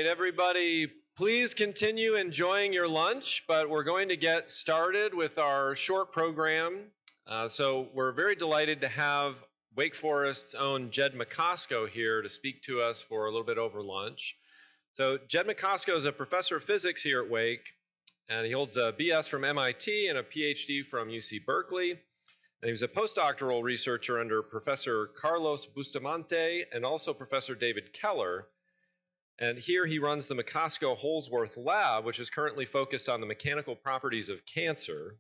everybody, please continue enjoying your lunch, but we're going to get started with our short program. So we're very delighted to have Wake Forest's own Jed McCosco here to speak to us for a little bit over lunch. So Jed McCosco is a professor of physics here at Wake, and he holds a BS from MIT and a PhD from UC Berkeley. And he was a postdoctoral researcher under Professor Carlos Bustamante and also Professor David Keller. And here he runs the McCosco-Holsworth Lab, which is currently focused on the mechanical properties of cancer.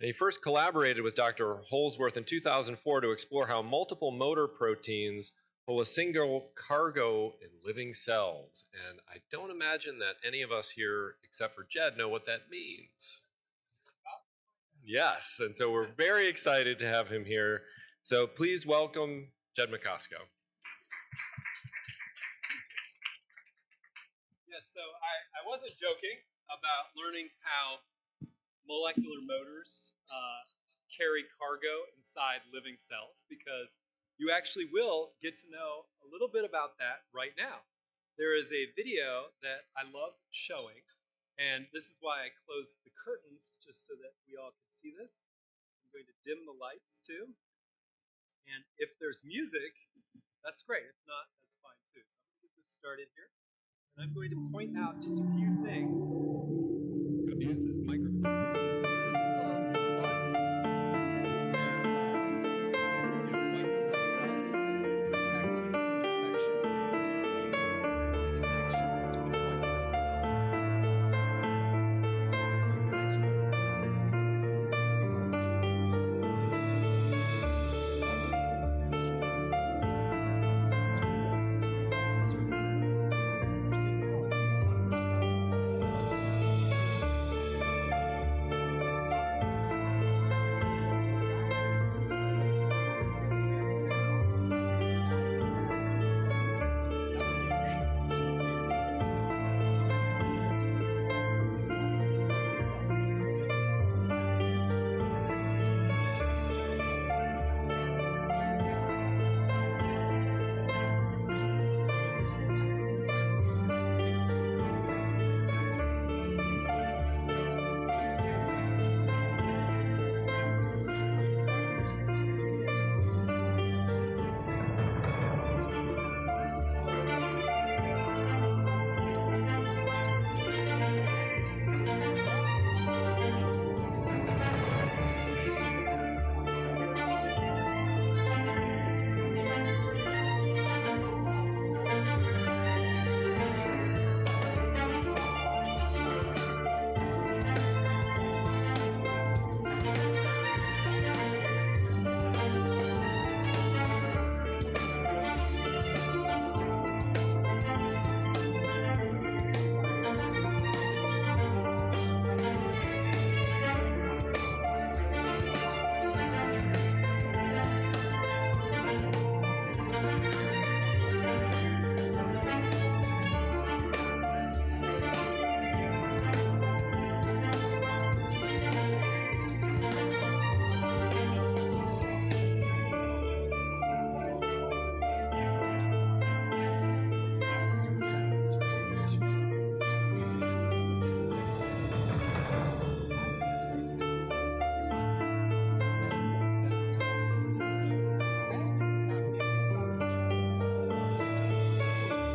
And he first collaborated with Dr. Holsworth in 2004 to explore how multiple motor proteins hold a single cargo in living cells. And I don't imagine that any of us here, except for Jed, know what that means. Yes, and so we're very excited to have him here. So please welcome Jed McCosco. So I wasn't joking about learning how molecular motors carry cargo inside living cells, because you actually will get to know a little bit about that right now. There is a video that I love showing, and this is why I closed the curtains, just so that we all can see this. I'm going to dim the lights too. And if there's music, that's great. If not, that's fine too. So I'm going to get this started here. And I'm going to point out just a few things. I'm going to use this microphone. This is a lot where white blood cells protect you from infection. You're seeing the connections between white blood cells.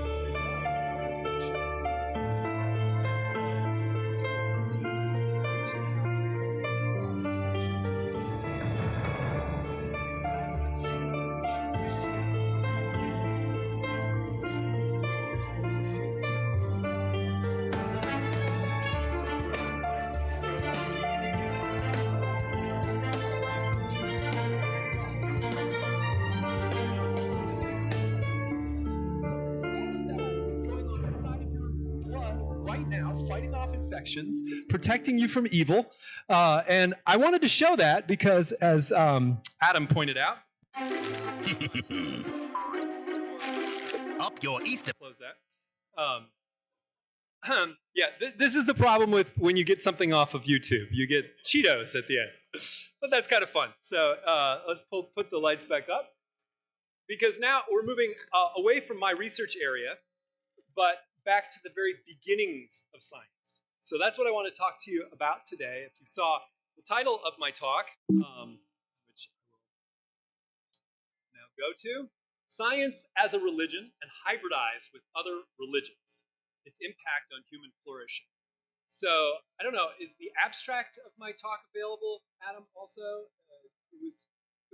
Those connections are protecting you from evil. And I wanted to show that because, as Adam pointed out, up your Easter. Close that. Yeah, this is the problem with when you get something off of YouTube. You get Cheetos at the end. But that's kind of fun. So let's put the lights back up. Because now we're moving away from my research area, but back to the very beginnings of science. So that's what I want to talk to you about today. If you saw the title of my talk, which I will now go to, Science as a Religion and Hybridized with Other Religions, Its Impact on Human Flourishing. So, I don't know, is the abstract of my talk available, Adam, also? It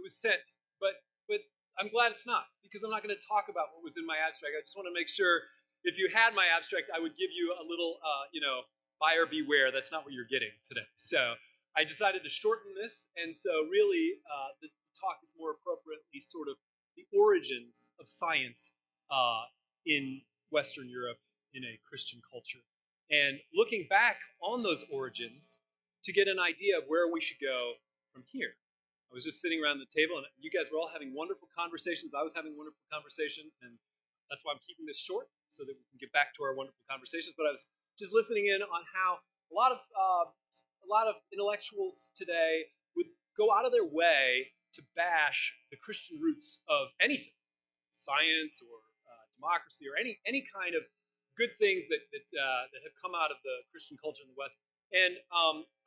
was sent, but I'm glad it's not, because I'm not going to talk about what was in my abstract. I just want to make sure if you had my abstract, I would give you a little, buyer beware. That's not what you're getting today. So I decided to shorten this, and so really the talk is more appropriately sort of the origins of science in Western Europe in a Christian culture. And looking back on those origins to get an idea of where we should go from here. I was just sitting around the table, and you guys were all having wonderful conversations. I was having a wonderful conversation, and that's why I'm keeping this short, so that we can get back to our wonderful conversations. But I was just listening in on how a lot of intellectuals today would go out of their way to bash the Christian roots of anything, science or democracy or any kind of good things that have come out of the Christian culture in the West. And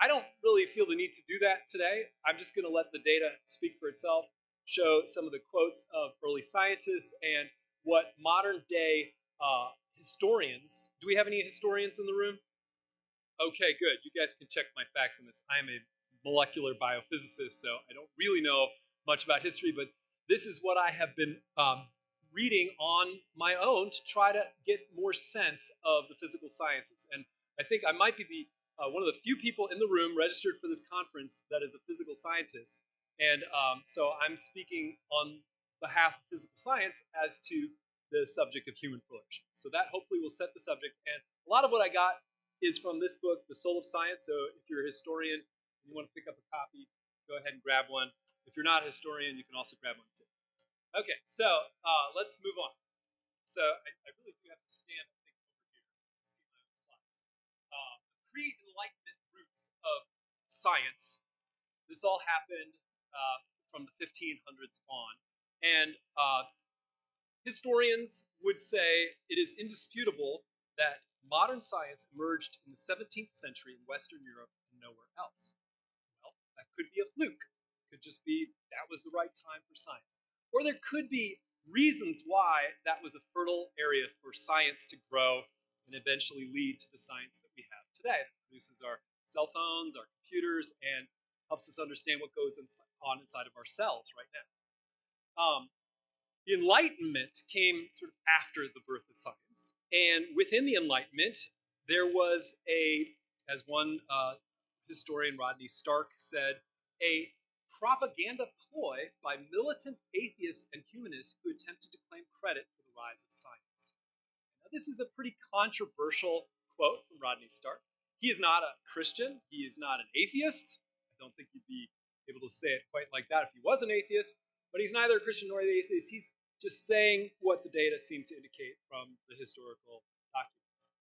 I don't really feel the need to do that today. I'm just going to let the data speak for itself, show some of the quotes of early scientists and what modern day historians, do we have any historians in the room? Okay, good. You guys can check my facts on this. I'm a molecular biophysicist, so I don't really know much about history, but this is what I have been reading on my own to try to get more sense of the physical sciences. And I think I might be one of the few people in the room registered for this conference that is a physical scientist. And so I'm speaking on behalf of physical science as to the subject of human flourishing. So that hopefully will set the subject. And a lot of what I got is from this book, The Soul of Science. So if you're a historian and you want to pick up a copy, go ahead and grab one. If you're not a historian, you can also grab one too. Okay, so let's move on. So I really do have to stand, I think, over here to see my own slides. The pre-Enlightenment roots of science. This all happened from the 1500s on. And historians would say it is indisputable that modern science emerged in the 17th century in Western Europe and nowhere else. Well, that could be a fluke. It could just be that was the right time for science. Or there could be reasons why that was a fertile area for science to grow and eventually lead to the science that we have today. That produces our cell phones, our computers, and helps us understand what goes on inside of our cells right now. The Enlightenment came sort of after the birth of science. And within the Enlightenment, there was as one historian, Rodney Stark, said, a propaganda ploy by militant atheists and humanists who attempted to claim credit for the rise of science. Now, this is a pretty controversial quote from Rodney Stark. He is not a Christian. He is not an atheist. I don't think he'd be able to say it quite like that if he was an atheist. But he's neither a Christian nor an atheist. He's just saying what the data seem to indicate from the historical documents.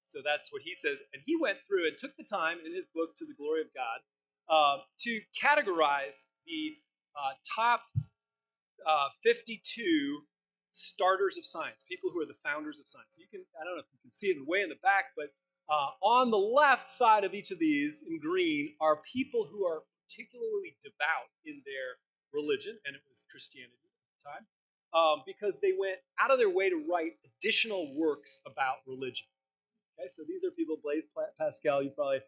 So that's what he says. And he went through and took the time in his book, To the Glory of God, to categorize the top 52 starters of science, people who are the founders of science. You can, I don't know if you can see it way in the back, but on the left side of each of these in green are people who are particularly devout in their religion, and it was Christianity at the time, because they went out of their way to write additional works about religion. Okay, so these are people, Blaise Pascal, you probably,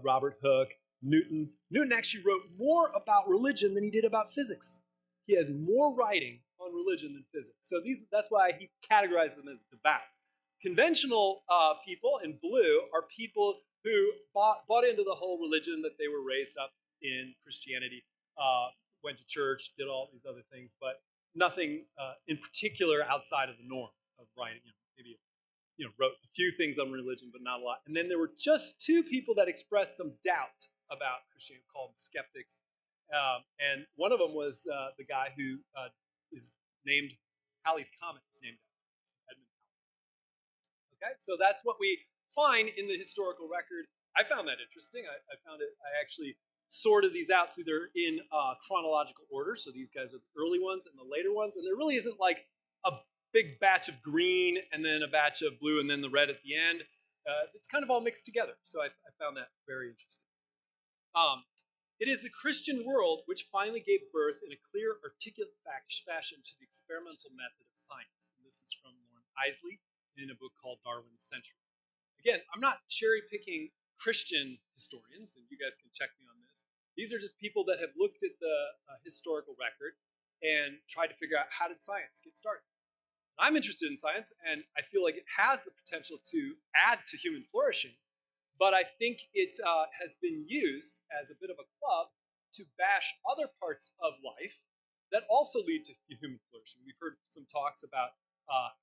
Robert Hooke, Newton. Newton actually wrote more about religion than he did about physics. He has more writing on religion than physics. So that's why he categorizes them as devout. Conventional people in blue are people who bought into the whole religion that they were raised up in Christianity, went to church, did all these other things, but nothing in particular outside of the norm of writing. Maybe wrote a few things on religion, but not a lot. And then there were just two people that expressed some doubt about Christianity, called skeptics. And one of them was the guy who is named Halley's Comet, is named after Edmund Halley. Okay, so that's what we find in the historical record. I found that interesting. I found it, I actually sorted these out so they're in chronological order. So these guys are the early ones and the later ones. And there really isn't like a big batch of green and then a batch of blue and then the red at the end. It's kind of all mixed together. So I found that very interesting. It is the Christian world which finally gave birth in a clear, articulate fashion to the experimental method of science. And this is from Lauren Isley in a book called Darwin's Century. Again, I'm not cherry-picking Christian historians, and you guys can check me on this. These are just people that have looked at the historical record and tried to figure out how did science get started. I'm interested in science, and I feel like it has the potential to add to human flourishing, but I think it has been used as a bit of a club to bash other parts of life that also lead to human flourishing. We've heard some talks about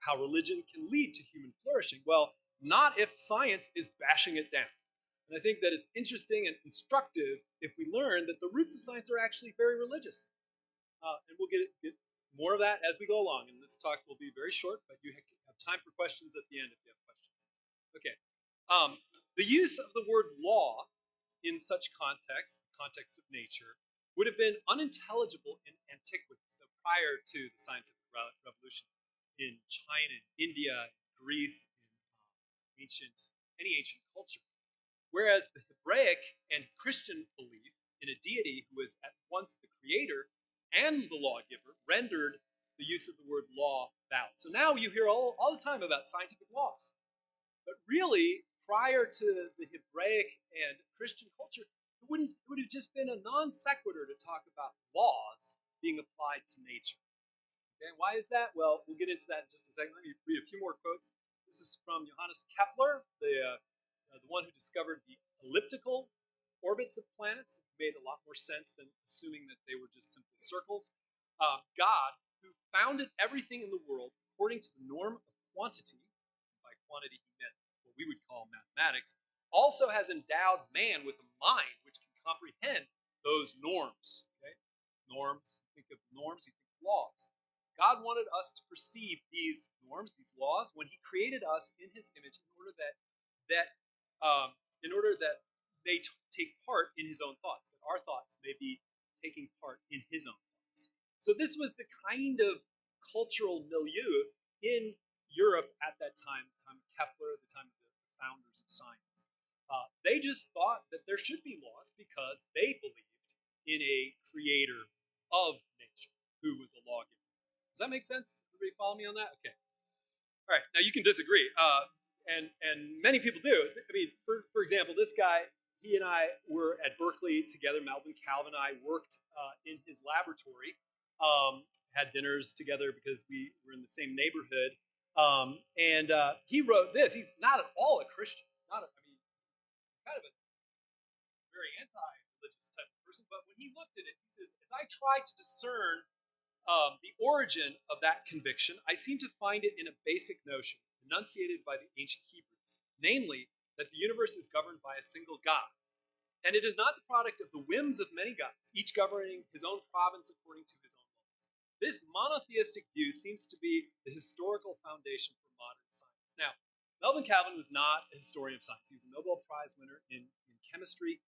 how religion can lead to human flourishing. Well, not if science is bashing it down. And I think that it's interesting and instructive if we learn that the roots of science are actually very religious. And we'll get more of that as we go along. And this talk will be very short, but you have time for questions at the end if you have questions. Okay. The use of the word law in such context, the context of nature, would have been unintelligible in antiquity, so prior to the scientific revolution in China, India, Greece, in any ancient culture. Whereas the Hebraic and Christian belief in a deity who was at once the creator and the lawgiver rendered the use of the word law valid. So now you hear all the time about scientific laws. But really, prior to the Hebraic and Christian culture, it would have just been a non sequitur to talk about laws being applied to nature. Okay, why is that? Well, we'll get into that in just a second. Let me read a few more quotes. This is from Johannes Kepler, the one who discovered the elliptical orbits of planets. It made a lot more sense than assuming that they were just simple circles. God, who founded everything in the world according to the norm of quantity, by quantity he meant what we would call mathematics, also has endowed man with a mind which can comprehend those norms. Okay? Norms, you think of norms, you think of laws. God wanted us to perceive these norms, these laws, when he created us in his image in order that they take part in his own thoughts, that our thoughts may be taking part in his own thoughts. So this was the kind of cultural milieu in Europe at that time, the time of Kepler, the time of the founders of science. They just thought that there should be laws because they believed in a creator of nature who was a lawgiver. Does that make sense? Everybody follow me on that? Okay. All right. Now you can disagree, and many people do. I mean, for example, this guy, he and I were at Berkeley together. Melvin Calvin and I worked in his laboratory, had dinners together because we were in the same neighborhood. And he wrote this. He's not at all a Christian. Kind of a very anti-religious type of person. But when he looked at it, he says, as I tried to discern the origin of that conviction, I seem to find it in a basic notion enunciated by the ancient Hebrews, namely that the universe is governed by a single God. And it is not the product of the whims of many gods, each governing his own province according to his own laws. This monotheistic view seems to be the historical foundation for modern science. Now, Melvin Calvin was not a historian of science. He was a Nobel Prize winner in chemistry.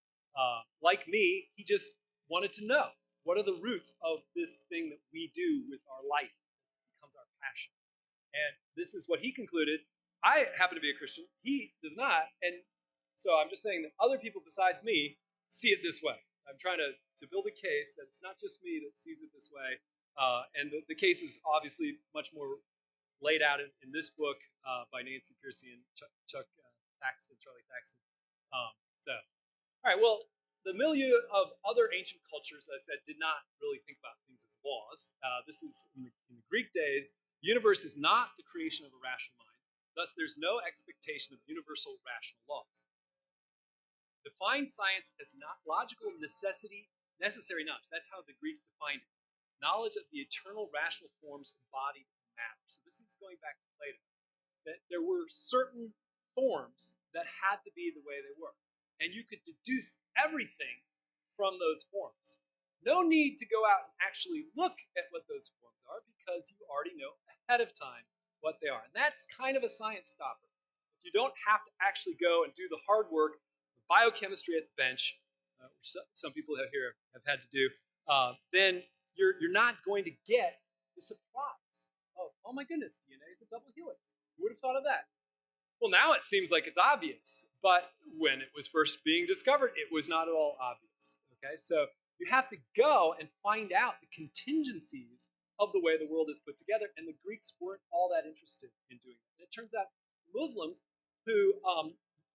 Like me, he just wanted to know, what are the roots of this thing that we do with our life that becomes our passion? And this is what he concluded. I happen to be a Christian. He does not. And so I'm just saying that other people besides me see it this way. I'm trying to build a case that it's not just me that sees it this way. And the case is obviously much more laid out in this book by Nancy Piercy and Charlie Thaxton. All right, well, the milieu of other ancient cultures, as I said, did not really think about things as laws. This is in the Greek days. The universe is not the creation of a rational mind. Thus, there's no expectation of universal rational laws. Define science as not logical necessary knowledge. That's how the Greeks defined it. Knowledge of the eternal rational forms embodied in matter. So this is going back to Plato. That there were certain forms that had to be the way they were. And you could deduce everything from those forms. No need to go out and actually look at what those forms are because you already know ahead of time what they are. And that's kind of a science stopper. If you don't have to actually go and do the hard work, the biochemistry at the bench, which some people here have had to do, then you're not going to get the surprise oh my goodness, DNA is a double helix. Who would have thought of that? Well, now it seems like it's obvious, but when it was first being discovered, it was not at all obvious. Okay, so you have to go and find out the contingencies of the way the world is put together, and the Greeks weren't all that interested in doing it. And it turns out Muslims who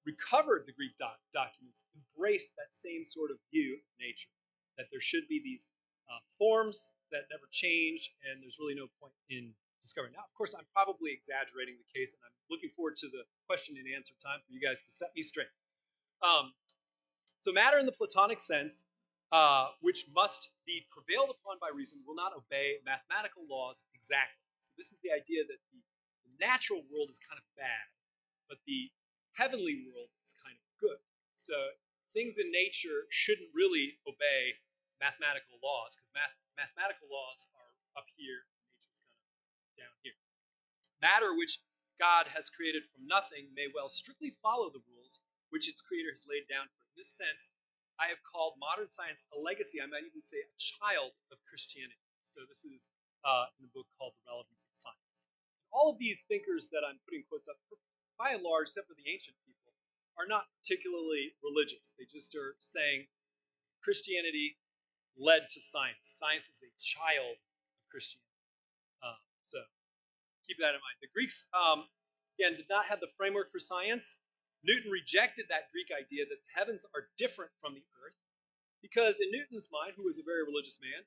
recovered the Greek documents embraced that same sort of view of nature, that there should be these forms that never change, and there's really no point in discovering. Now, of course, I'm probably exaggerating the case, and I'm looking forward to the question and answer time for you guys to set me straight. So matter in the Platonic sense, which must be prevailed upon by reason, will not obey mathematical laws exactly. So this is the idea that the natural world is kind of bad, but the heavenly world is kind of good. So things in nature shouldn't really obey mathematical laws, because mathematical laws are up here, and nature's kind of down here. Matter, which God has created from nothing, may well strictly follow the rules which its creator has laid down for it. In this sense, I have called modern science a legacy, I might even say a child of Christianity. So this is in a book called The Relevance of Science. All of these thinkers that I'm putting quotes up, by and large, except for the ancient people, are not particularly religious. They just are saying Christianity led to science. Science is a child of Christianity. So keep that in mind. The Greeks, again, did not have the framework for science. Newton rejected that Greek idea that the heavens are different from the earth, because in Newton's mind, who was a very religious man,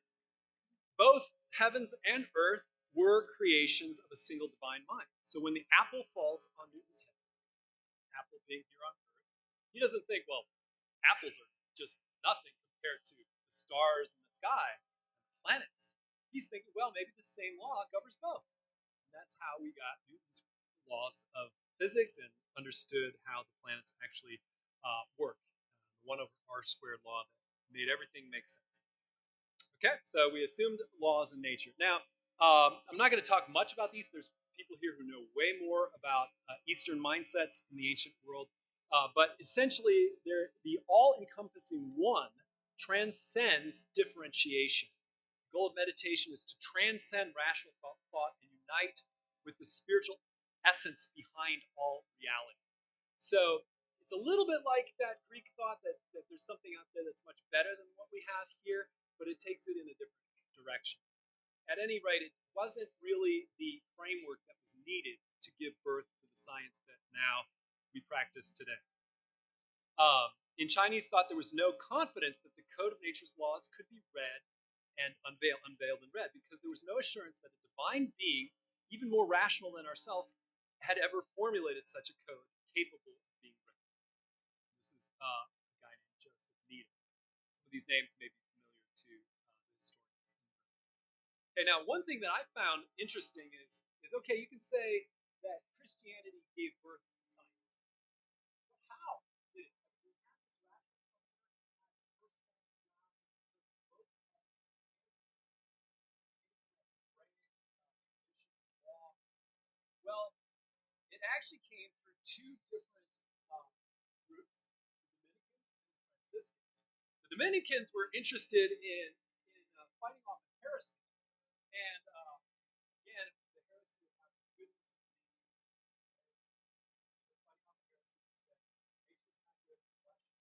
both heavens and earth were creations of a single divine mind. So when the apple falls on Newton's head, apple being here on earth, he doesn't think, well, apples are just nothing compared to the stars in the sky and the planets. He's thinking, well, maybe the same law covers both. And that's how we got Newton's laws of physics and understood how the planets actually work. The 1/r² law that made everything make sense. Okay, so we assumed laws in nature. Now, I'm not going to talk much about these. There's people here who know way more about Eastern mindsets in the ancient world. But essentially, the all-encompassing one transcends differentiation. The goal of meditation is to transcend rational thought and unite with the spiritual essence behind all reality. So it's a little bit like that Greek thought that there's something out there that's much better than what we have here, but it takes it in a different direction. At any rate, it wasn't really the framework that was needed to give birth to the science that now we practice today. In Chinese thought, there was no confidence that the code of nature's laws could be read and unveiled and read, because there was no assurance that a divine being, even more rational than ourselves, had ever formulated such a code capable of being read. This is a guy named Joseph Needham. Some of these names may be familiar to the historians. Okay, now one thing that I found interesting is okay, you can say that Christianity gave birth to science. But how did it? We have this rational well, it actually came through two different groups, the Dominicans and the Franciscans. The Dominicans were interested in fighting off heresy. And again, the heresy of having goodness and fighting off heresy is that nature's not good, flesh is not good.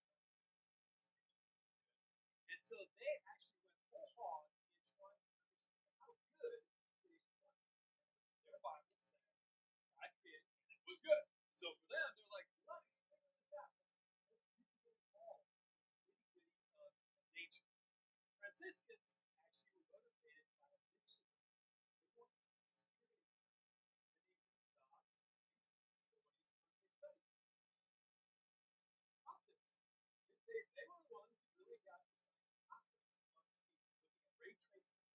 And so they actually went whole hog in trying to understand how good creation was. Their Bible said, I created and it was good. So for them, they're like, let's figure this out. Let's get involved in the nitty-gritty of nature. Franciscans actually were motivated by a mystery. They wanted to experience the nature of God and nature. So what is first they studied? Optics. They were the ones who really got the science of optics. Looking at ray tracing,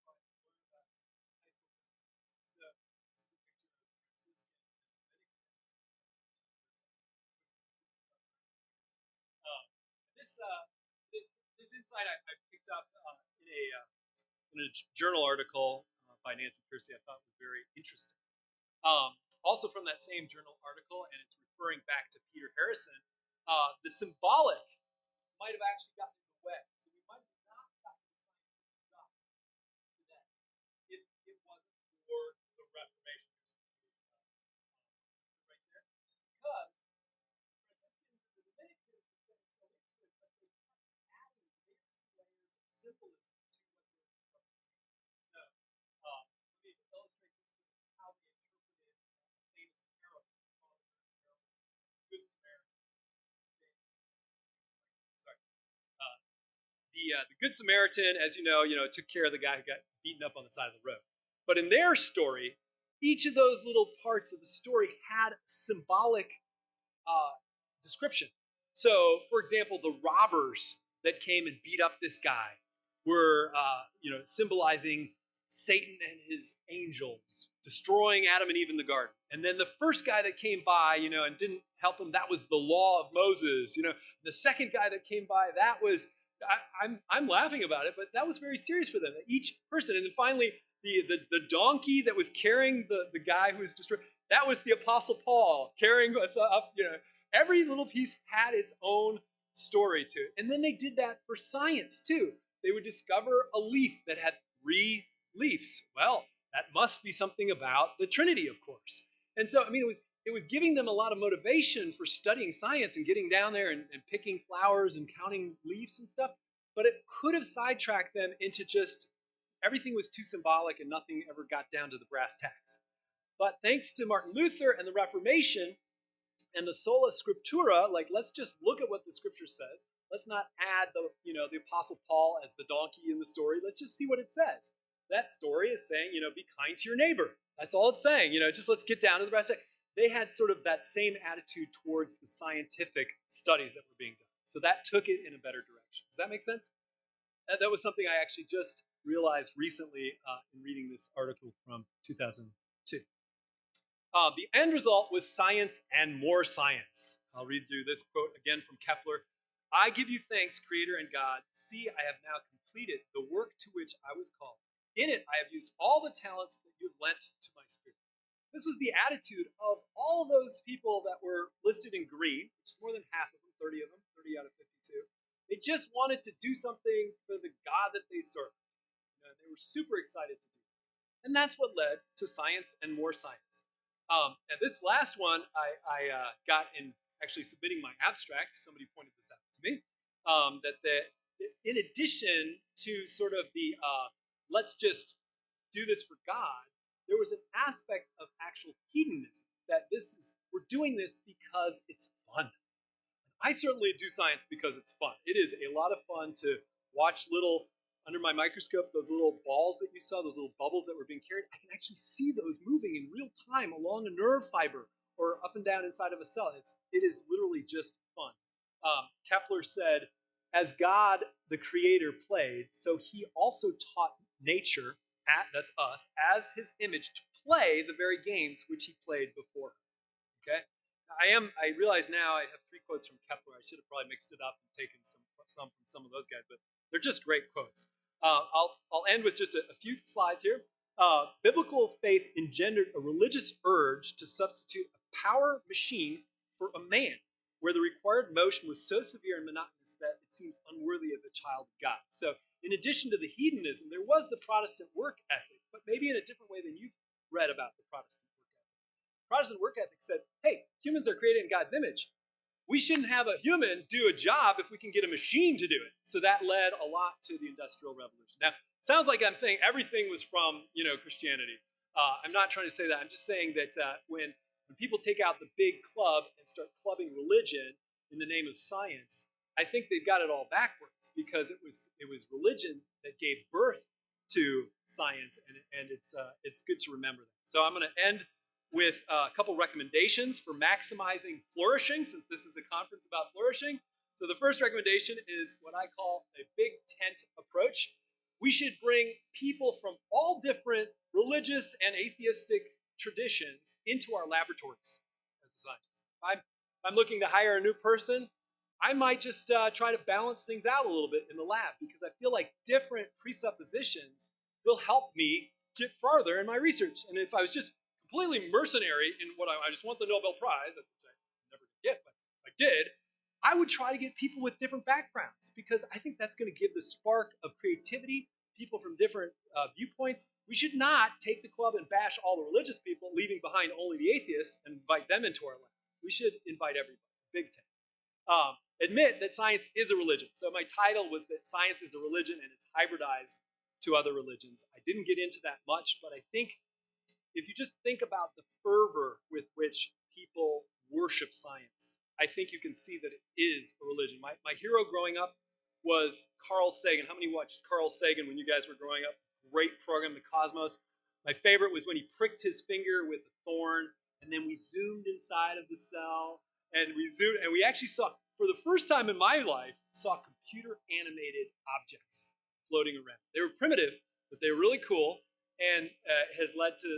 trying to learn about high school physics. So this is a picture of Franciscan and Dominican. This insight I picked up in a journal article by Nancy Piercy. I thought was very interesting. Also from that same journal article, and it's referring back to Peter Harrison, the symbolic might have actually gotten in the way. So we might have not gotten the scientific stuff today if it wasn't for symbolism to what no. Let me illustrate this with how they interpreted a famous parable called the Good Samaritan. Sorry. The Good Samaritan, as you know, took care of the guy who got beaten up on the side of the road. But in their story, each of those little parts of the story had symbolic description. So, for example, the robbers that came and beat up this guy were, symbolizing Satan and his angels destroying Adam and Eve in the garden. And then the first guy that came by, and didn't help him, that was the law of Moses. The second guy that came by, that was, I'm laughing about it, but that was very serious for them. Each person, and then finally, the donkey that was carrying the guy who was destroyed, that was the Apostle Paul carrying us up. Every little piece had its own story to it. And then they did that for science too. They would discover a leaf that had 3 leaves. Well, that must be something about the Trinity, of course. And so, it was giving them a lot of motivation for studying science and getting down there and picking flowers and counting leaves and stuff. But it could have sidetracked them into just everything was too symbolic and nothing ever got down to the brass tacks. But thanks to Martin Luther and the Reformation and the sola scriptura, let's just look at what the scripture says. Let's not add the Apostle Paul as the donkey in the story. Let's just see what it says. That story is saying, be kind to your neighbor. That's all it's saying. Just let's get down to the brass tacks. They had sort of that same attitude towards the scientific studies that were being done. So that took it in a better direction. Does that make sense? That was something I actually just realized recently in reading this article from 2002. The end result was science and more science. I'll read through this quote again from Kepler. I give you thanks, Creator and God. See, I have now completed the work to which I was called. In it, I have used all the talents that you have lent to my spirit. This was the attitude of all those people that were listed in green, which is more than half of them, 30 of them, 30 out of 52. They just wanted to do something for the God that they served. They were super excited to do it. And that's what led to science and more science. And this last one I got in actually submitting my abstract. Somebody pointed this out to me. In addition to sort of the let's just do this for God, there was an aspect of actual hedonism that we're doing this because it's fun. I certainly do science because it's fun. It is a lot of fun to watch under my microscope, those little balls that you saw, those little bubbles that were being carried. I can actually see those moving in real time along a nerve fiber or up and down inside of a cell. It is literally just fun. Kepler said, as God, the creator, played, so he also taught nature, that's us, as his image to play the very games which he played before. Okay? I realize now I have 3 quotes from Kepler. I should have probably mixed it up and taken some from some of those guys, but they're just great quotes. I'll end with just a few slides here. Biblical faith engendered a religious urge to substitute a power machine for a man, where the required motion was so severe and monotonous that it seems unworthy of a child of God. So in addition to the hedonism, there was the Protestant work ethic, but maybe in a different way than you've read about the Protestant work ethic. Protestant work ethic said, hey, humans are created in God's image. We shouldn't have a human do a job if we can get a machine to do it. So that led a lot to the Industrial Revolution. Now, it sounds like I'm saying everything was from, Christianity. I'm not trying to say that. I'm just saying that when people take out the big club and start clubbing religion in the name of science, I think they've got it all backwards, because it was religion that gave birth to science, and it's good to remember that. So I'm going to end with a couple recommendations for maximizing flourishing, since this is the conference about flourishing. So the first recommendation is what I call a big tent approach. We should bring people from all different religious and atheistic traditions into our laboratories as a scientist. If I'm looking to hire a new person, I might just try to balance things out a little bit in the lab, because I feel like different presuppositions will help me get farther in my research. And if I was just completely mercenary in what I just want the Nobel Prize, which I never get, but if I did, I would try to get people with different backgrounds, because I think that's going to give the spark of creativity, people from different viewpoints. We should not take the club and bash all the religious people, leaving behind only the atheists, and invite them into our lab. We should invite everybody, big tent. admit that science is a religion. So my title was that science is a religion and it's hybridized to other religions. I didn't get into that much, but I think if you just think about the fervor with which people worship science, I think you can see that it is a religion. My hero growing up was Carl Sagan. How many watched Carl Sagan when you guys were growing up? Great program, The Cosmos. My favorite was when he pricked his finger with a thorn, and then we zoomed inside of the cell, and we actually saw, for the first time in my life, saw computer animated objects floating around. They were primitive, but they were really cool, and has led to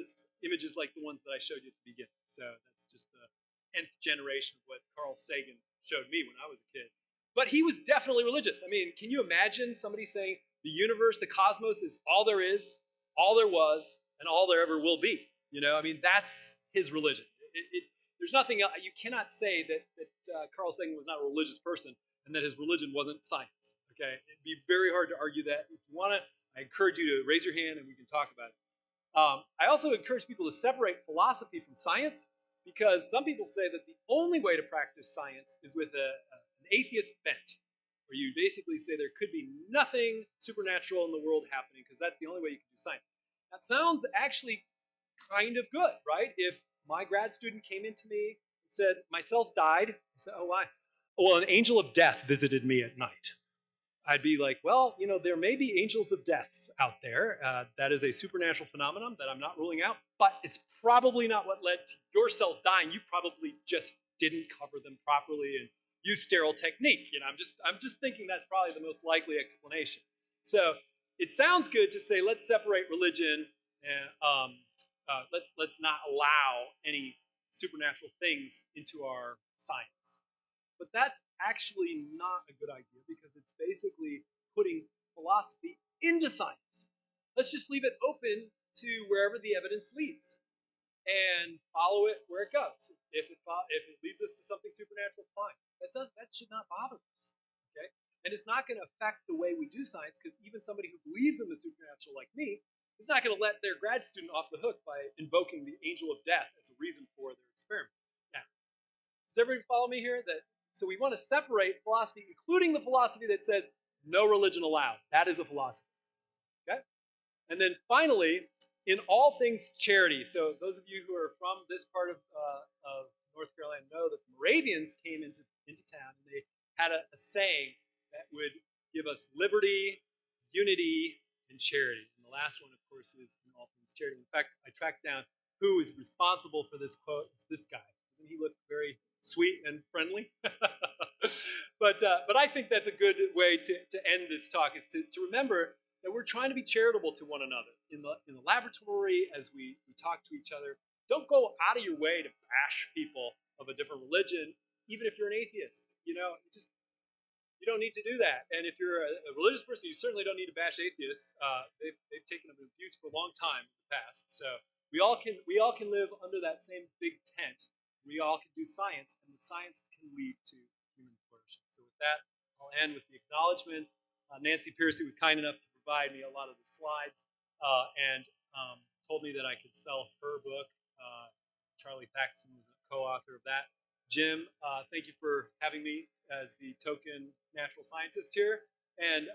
images like the ones that I showed you at the beginning. So that's just the nth generation of what Carl Sagan showed me when I was a kid. But he was definitely religious. I mean, can you imagine somebody saying the universe, the cosmos is, all there was, and all there ever will be? You know, I mean, that's his religion. There's nothing else. You cannot say that Carl Sagan was not a religious person and that his religion wasn't science. Okay, it'd be very hard to argue that. If you want to, I encourage you to raise your hand and we can talk about it. I also encourage people to separate philosophy from science, because some people say that the only way to practice science is with an atheist bent, where you basically say there could be nothing supernatural in the world happening because that's the only way you can do science. That sounds actually kind of good, right? If my grad student came into me and said, my cells died, I said, oh, why? Well, an angel of death visited me at night. I'd be like, well, you know, there may be angels of deaths out there. That is a supernatural phenomenon that I'm not ruling out, but it's probably not what led to your cells dying. You probably just didn't cover them properly and use sterile technique. You know, I'm just thinking that's probably the most likely explanation. So it sounds good to say, let's separate religion and let's not allow any supernatural things into our science. But that's actually not a good idea, because it's basically putting philosophy into science. Let's just leave it open to wherever the evidence leads and follow it where it goes. If it leads us to something supernatural, fine. That should not bother us. Okay? And it's not going to affect the way we do science, because even somebody who believes in the supernatural like me is not going to let their grad student off the hook by invoking the angel of death as a reason for their experiment. Now, does everybody follow me here? So we want to separate philosophy, including the philosophy that says no religion allowed. That is a philosophy. Okay? And then finally, in all things charity. So those of you who are from this part of North Carolina know that the Moravians came into town, and they had a saying that would give us liberty, unity, and charity. And the last one, of course, is in all things charity. In fact, I tracked down who is responsible for this quote. It's this guy. Doesn't he look very sweet and friendly? But I think that's a good way to end this talk, is to remember that we're trying to be charitable to one another in the laboratory as we talk to each other. Don't go out of your way to bash people of a different religion, even if you're an atheist. You know, you don't need to do that. And if you're a religious person, you certainly don't need to bash atheists. They've taken abuse for a long time in the past. So we all can live under that same big tent. We all can do science, and the science can lead to human flourishing. So with that, I'll end with the acknowledgments. Nancy Piercy was kind enough to provide me a lot of the slides and told me that I could sell her book. Charlie Thaxton was a co-author of that. Jim, thank you for having me as the token natural scientist here. And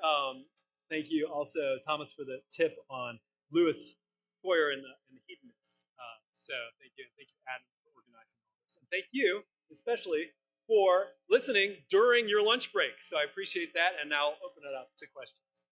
thank you also, Thomas, for the tip on Lewis Foyer and the hedonists. So thank you, Adam, for organizing all this. And thank you, especially, for listening during your lunch break. So I appreciate that, and now I'll open it up to questions.